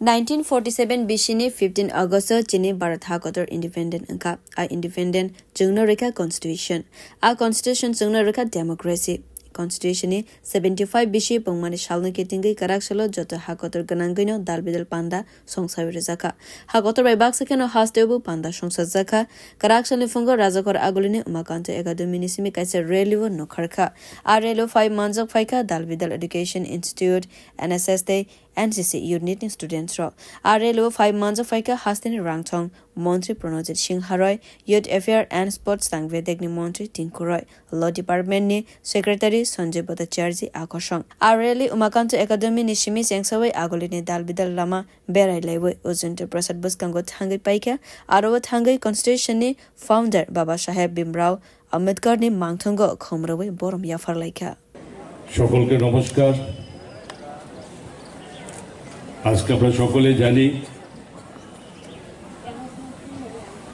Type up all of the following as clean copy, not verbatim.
1947 bishini 15 August chini Bharat Hakotor independent angka a independent jungno rekha constitution a constitution jungno rekha democracy constitution 75 bishi pongmani shalno ketingai karaksalo joto Hakotor ganangaino dalbidal panda songsawir zaka Hakotor bai baksakeno hastebu panda songsa zaka karaksalo fungo rajakor agulini umakanto academy nisimi kaise relevo nokharkha a relo 5 months of faika dalbidal education institute NSS day NCC unit students ro RLO 5 months of faika hastini rangthong Montri Pranojit Singh Haroy Youth Affair and Sports Sangvedek ni Montri Tinkuroy Law Department ni Secretary Sanjay Bhattacharya Akoshong RLE Umakanto Academy ni Shimi Sengsawai Agolini Dalbidal Lama Berai Lewe Ujunta Prasad Buskango Thangai Paika Arawa Thangai Constitution ni founder Baba Saheb Bimrao Ambedkar ni Mangthongo Khomrawe Borom Yafar Laika সকলকে নমস্কার আজকে আমরা সকলে জানি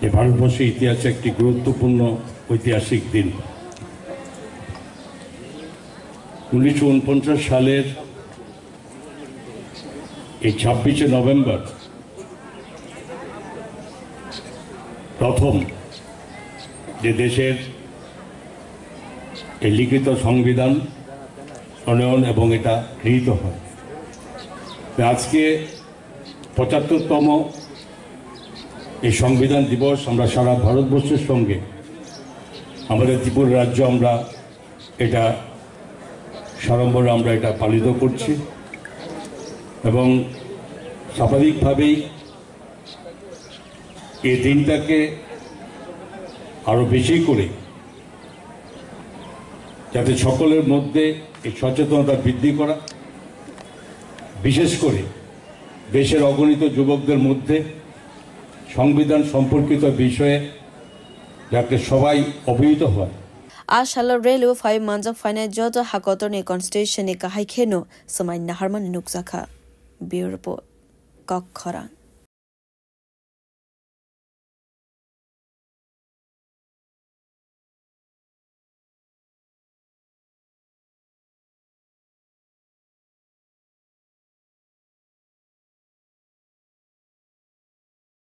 যে ভারতবর্ষের ইতিহাসে একটি গুরুত্বপূর্ণ ঐতিহাসিক দিন 1949 সালের এই 26 নভেম্বর প্রথম যে দেশের এই লিখিত সংবিধান প্রণয়ন এবং এটা গৃহীত হয় আজকে ৭৫তম এই সংবিধান দিবস আমরা সারা ভারতবর্ষের সঙ্গে আমাদের ত্রিপুরা রাজ্য আমরা এটা সাড়ম্বরে আমরা এটা পালিত করছি এবং স্বাভাবিকভাবেই এই দিনটাকে আরো বেশি করে যাতে সকলের মধ্যে এই সচেতনতা বৃদ্ধি করা বিশেষ করে দেশের অগণিত যুবকদের মধ্যে সংবিধান সম্পর্কিত বিষয়ে যাতে সবাই অবহিত হয় Ashala Relo 5 months of finance joto Hakotor ni constitution ni kahai kheno samai naharman nukzaka Bureau report Kokhara